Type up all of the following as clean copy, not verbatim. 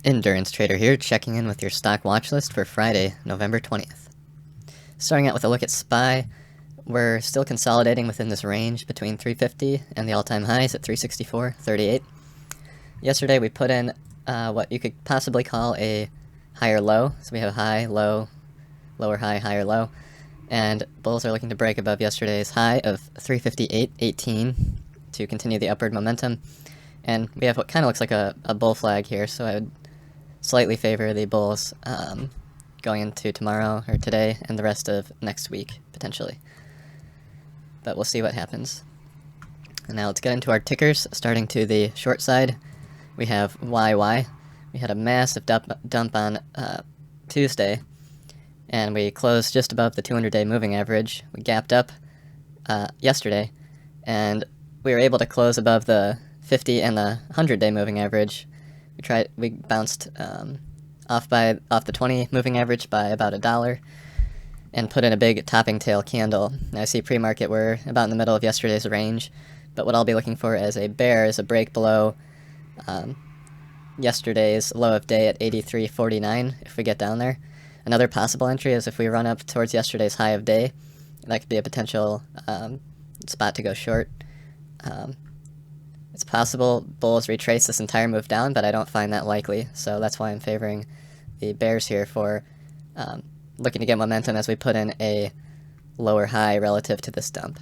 Endurance Trader here, checking in with your stock watch list for Friday, November 20th. Starting out with a look at SPY, we're still consolidating within this range between 350 and the all-time highs at 364.38. Yesterday we put in what you could possibly call a higher low, so we have high, low, lower high, higher low, and bulls are looking to break above yesterday's high of 358.18 to continue the upward momentum. And we have what kind of looks like a bull flag here, so I would slightly favor the bulls going into tomorrow or today and the rest of next week, potentially. But we'll see what happens. And now let's get into our tickers. Starting to the short side, we have YY. We had a massive dump on Tuesday, and we closed just above the 200-day moving average. We gapped up yesterday, and we were able to close above the 50 and the 100-day moving average. We bounced off the 20 moving average by about $1 and put in a big topping tail candle. Now I see pre-market we're about in the middle of yesterday's range, but what I'll be looking for as a bear is a break below yesterday's low of day at 83.49 if we get down there. Another possible entry is if we run up towards yesterday's high of day. That could be a potential spot to go short. It's possible bulls retrace this entire move down, but I don't find that likely, so that's why I'm favoring the bears here for looking to get momentum as we put in a lower high relative to this dump.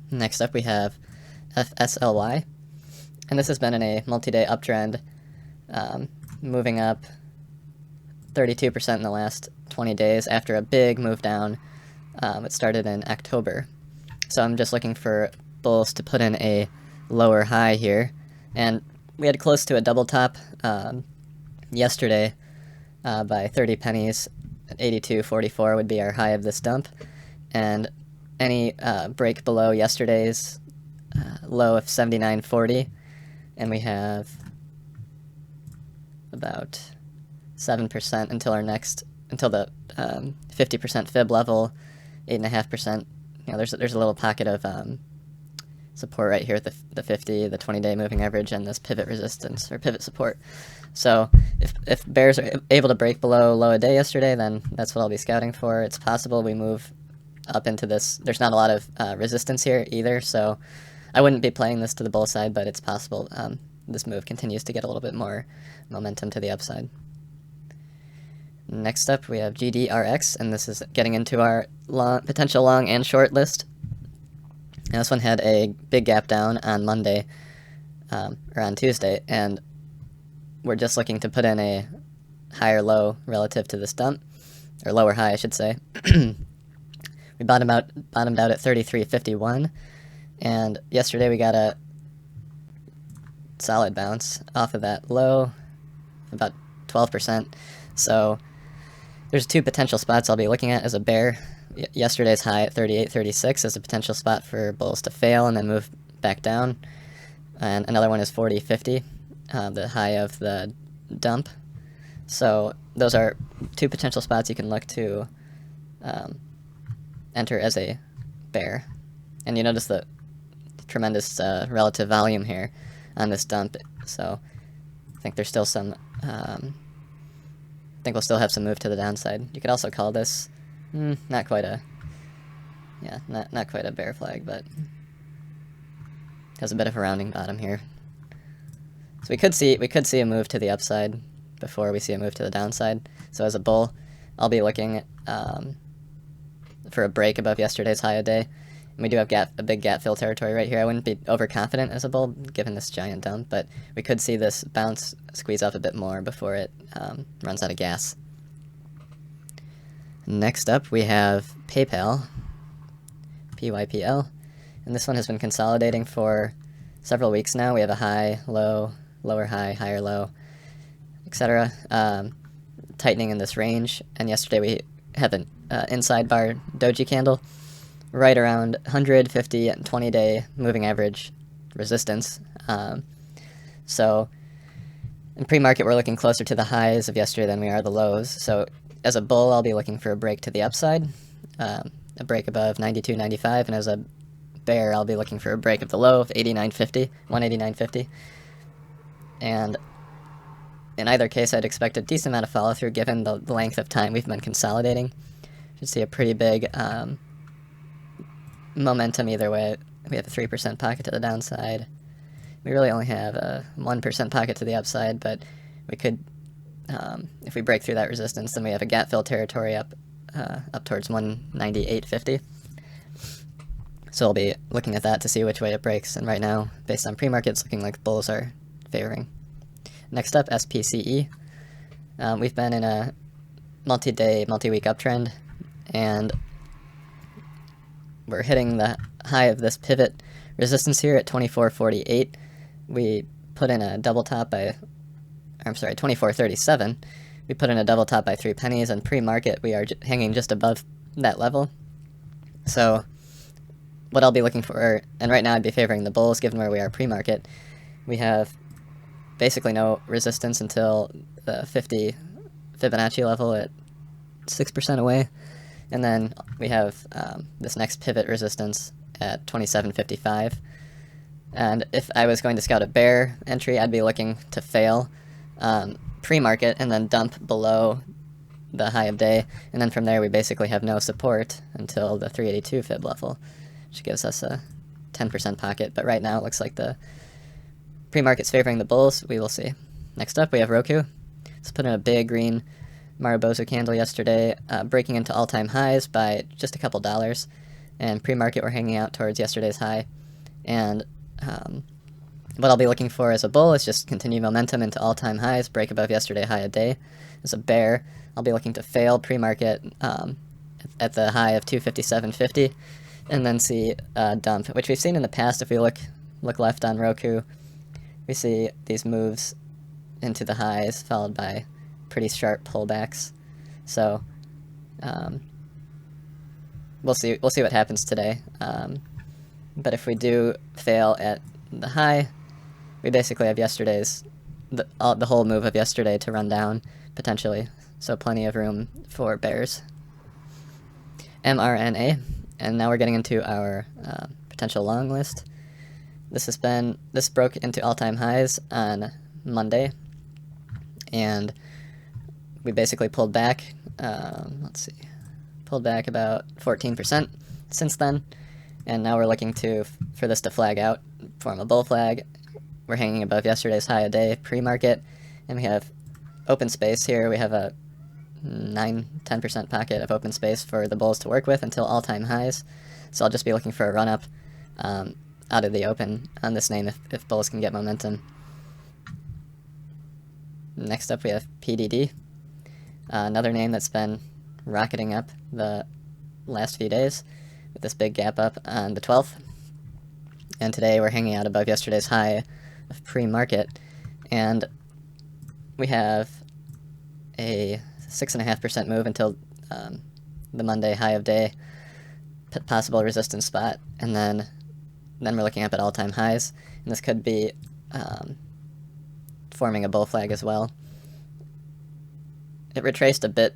Next up we have FSLY, and this has been in a multi-day uptrend, moving up 32% in the last 20 days after a big move down. It started in October, so I'm just looking for bulls to put in a lower high here, and we had close to a double top yesterday by 30 pennies. 82.44 would be our high of this dump, and any break below yesterday's low of 79.40, and we have about 7% until the 50% fib level, 8.5%. There's a little pocket of support right here at the 50, the 20-day moving average, and this pivot resistance or pivot support. So if bears are able to break below low a day yesterday, then that's what I'll be scouting for. It's possible we move up into this. There's not a lot of resistance here either, so I wouldn't be playing this to the bull side, but it's possible this move continues to get a little bit more momentum to the upside. Next up, we have GDRX, and this is getting into our potential long and short list. Now, this one had a big gap down on Monday, or on Tuesday, and we're just looking to put in a higher low relative to this dump, or lower high, I should say. We bottomed out at 33.51, and yesterday we got a solid bounce off of that low, about 12%. So there's two potential spots I'll be looking at as a bear. Yesterday's high at 38.36 is a potential spot for bulls to fail and then move back down. And another one is 40.50, the high of the dump. So those are two potential spots you can look to enter as a bear. And you notice the tremendous relative volume here on this dump. So I think there's still some, I think we'll still have some move to the downside. You could also call this not quite a bear flag, but has a bit of a rounding bottom here. So we could see a move to the upside before we see a move to the downside. So as a bull, I'll be looking for a break above yesterday's high a day. And we do have a big gap fill territory right here. I wouldn't be overconfident as a bull given this giant dump, but we could see this bounce squeeze up a bit more before it runs out of gas. Next up, we have PayPal, PYPL, and this one has been consolidating for several weeks now. We have a high, low, lower high, higher low, etc. Tightening in this range, and yesterday we have an inside bar doji candle right around 150 and 20-day moving average resistance. So in pre-market, we're looking closer to the highs of yesterday than we are the lows. So as a bull, I'll be looking for a break to the upside, a break above 92.95, and as a bear, I'll be looking for a break of the low of 89.50, 189.50. And in either case, I'd expect a decent amount of follow-through given the length of time we've been consolidating. Should see a pretty big momentum either way. We have a 3% pocket to the downside. We really only have a 1% pocket to the upside, but we could, if we break through that resistance, then we have a gap fill territory up towards 198.50. So we'll be looking at that to see which way it breaks, and right now, based on pre-market, it's looking like bulls are favoring. Next up, SPCE. We've been in a multi-day, multi-week uptrend, and we're hitting the high of this pivot resistance here at 24.48. We put in a double top by, 24.37. We put in a double top by 3 pennies, and pre-market we are hanging just above that level. So what I'll be looking for, and right now I'd be favoring the bulls given where we are pre-market. We have basically no resistance until the 50 Fibonacci level at 6% away, and then we have this next pivot resistance at 27.55. And if I was going to scout a bear entry, I'd be looking to fail pre-market and then dump below the high of day, and then from there we basically have no support until the 382 fib level, which gives us a 10% pocket. But right now it looks like the pre-market's favoring the bulls. We will see. Next up, we have ROKU. Let's put in a big green Marubozu candle yesterday, breaking into all-time highs by just a couple dollars, and pre-market we're hanging out towards yesterday's high. And what I'll be looking for as a bull is just continued momentum into all-time highs, break above yesterday high a day. As a bear, I'll be looking to fail pre-market at the high of 257.50, and then see a dump, which we've seen in the past. If we look left on ROKU, we see these moves into the highs followed by pretty sharp pullbacks. So we'll see what happens today. But if we do fail at the high, we basically have the whole move of yesterday to run down potentially. So plenty of room for bears. MRNA, and now we're getting into our potential long list. This broke into all-time highs on Monday, and we basically pulled back, pulled back about 14% since then, and now we're looking for this to flag out, form a bull flag. We're hanging above yesterday's high a day pre-market, and we have open space here. We have a 9-10% pocket of open space for the bulls to work with until all-time highs. So I'll just be looking for a run-up out of the open on this name if bulls can get momentum. Next up we have PDD, another name that's been rocketing up the last few days with this big gap up on the 12th. And today we're hanging out above yesterday's high of pre-market, and we have a 6.5% move until the Monday high of day, possible resistance spot, and then we're looking up at all-time highs, and this could be forming a bull flag as well. It retraced a bit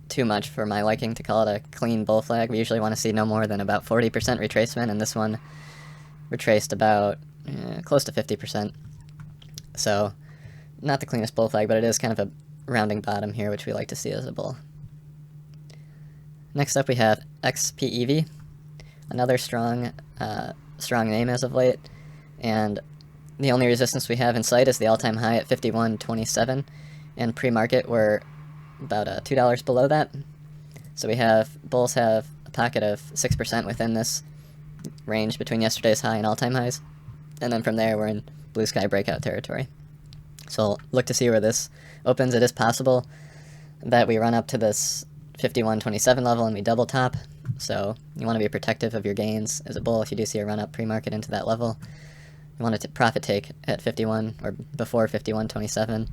too much for my liking to call it a clean bull flag. We usually want to see no more than about 40% retracement, and this one retraced about close to 50%. So not the cleanest bull flag, but it is kind of a rounding bottom here, which we like to see as a bull. Next up we have XPEV, another strong name as of late, and the only resistance we have in sight is the all-time high at 51.27, and pre-market we're about $2 below that. So bulls have a pocket of 6% within this range between yesterday's high and all-time highs, and then from there we're in blue sky breakout territory. So look to see where this opens. It is possible that we run up to this 51.27 level and we double top, so you want to be protective of your gains as a bull. If you do see a run up pre-market into that level, you want to profit take at 51 or before 51.27,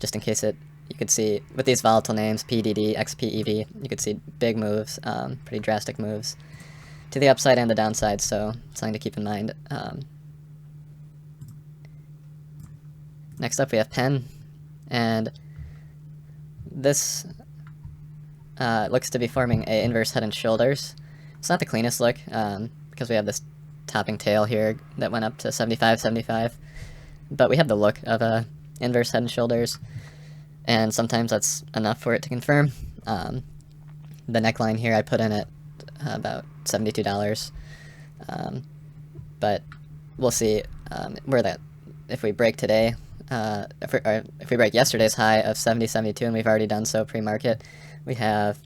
just in case you could see with these volatile names, PDD, XPEV, you could see big moves, pretty drastic moves to the upside and the downside, so something to keep in mind. Next up we have PENN, and this looks to be forming a inverse head and shoulders. It's not the cleanest look because we have this topping tail here that went up to 75.75, but we have the look of a inverse head and shoulders, and sometimes that's enough for it to confirm. The neckline here I put in at about $72, but we'll see where that, if we break today, if we break yesterday's high of 70.72, and we've already done so pre-market, we have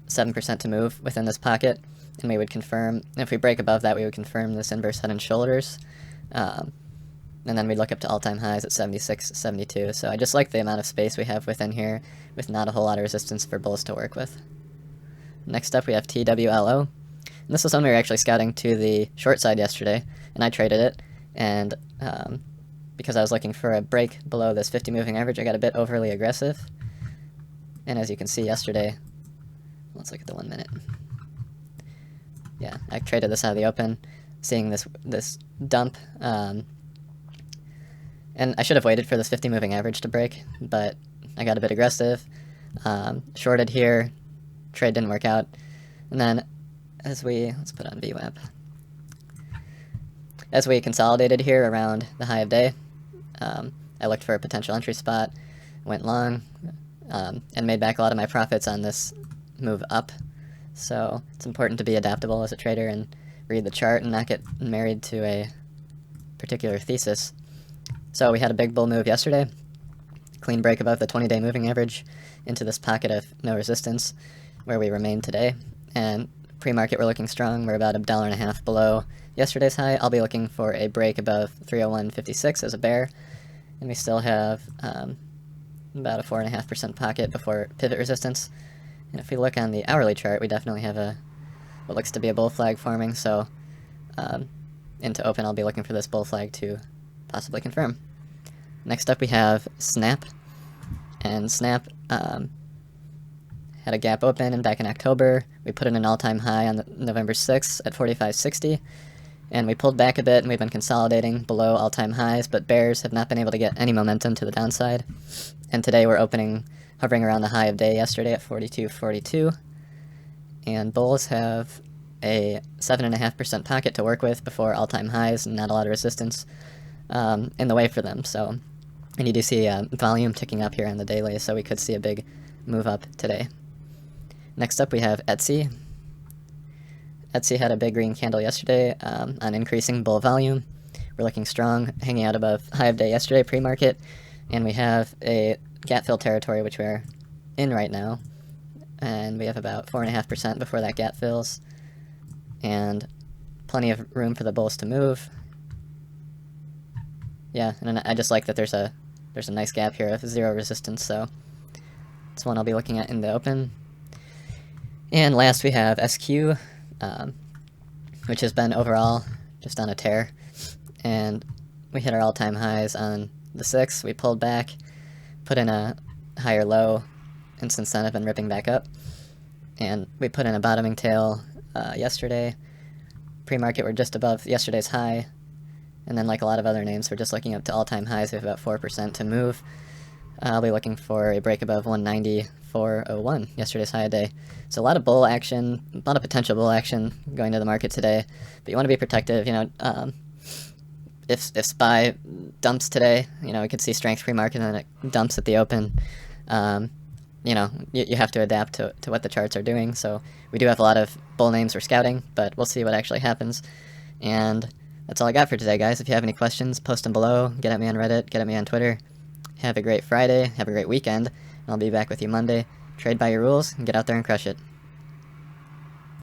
7% to move within this pocket, and we would confirm, if we break above that, we would confirm this inverse head and shoulders, and then we'd look up to all-time highs at 76.72. So I just like the amount of space we have within here, with not a whole lot of resistance for bulls to work with. Next up, we have TWLO. And this was one we were actually scouting to the short side yesterday, and I traded it, and because I was looking for a break below this 50 moving average, I got a bit overly aggressive. And as you can see yesterday, let's look at the 1 minute. Yeah, I traded this out of the open, seeing this dump, and I should have waited for this 50 moving average to break, but I got a bit aggressive, shorted here, trade didn't work out, and then let's put on VWAP. As we consolidated here around the high of day, I looked for a potential entry spot, went long, and made back a lot of my profits on this move up. So it's important to be adaptable as a trader and read the chart and not get married to a particular thesis. So we had a big bull move yesterday, clean break above the 20-day moving average into this pocket of no resistance where we remain today, and pre-market we're looking strong. We're about $1.50 below yesterday's high. I'll be looking for a break above 301.56 as a bear, and we still have about a 4.5% pocket before pivot resistance. And if we look on the hourly chart, we definitely have what looks to be a bull flag forming, so into open I'll be looking for this bull flag to possibly confirm. Next up we have Snap, and Snap had a gap open, and back in October we put in an all-time high on November 6th at 45.60, and we pulled back a bit, and we've been consolidating below all-time highs, but bears have not been able to get any momentum to the downside, and today we're hovering around the high of day yesterday at 42.42, and bulls have a 7.5% pocket to work with before all-time highs and not a lot of resistance in the way for them. So, and you do see volume ticking up here on the daily, so we could see a big move up today. Next up we have Etsy. Etsy had a big green candle yesterday on increasing bull volume. We're looking strong, hanging out above high of day yesterday pre-market, and we have a gap fill territory which we're in right now, and we have about 4.5% before that gap fills, and plenty of room for the bulls to move. Yeah, and I just like that there's a nice gap here of zero resistance, so it's one I'll be looking at in the open. And last we have SQ, which has been overall just on a tear, and we hit our all-time highs on the 6th. We pulled back, put in a higher low, and since then I've been ripping back up, and we put in a bottoming tail yesterday. Pre-market we're just above yesterday's high, and then like a lot of other names we're just looking up to all-time highs. We have about 4% to move. I'll be looking for a break above 190.401, yesterday's high day. So a lot of bull action, a lot of potential bull action going to the market today, but you want to be protective. You know, if SPY dumps today, you know, we could see strength pre-market and then it dumps at the open. You know, you have to adapt to what the charts are doing. So we do have a lot of bull names we're scouting, but we'll see what actually happens. And that's all I got for today, guys. If you have any questions, post them below. Get at me on Reddit. Get at me on Twitter. Have a great Friday. Have a great weekend. And I'll be back with you Monday. Trade by your rules and get out there and crush it.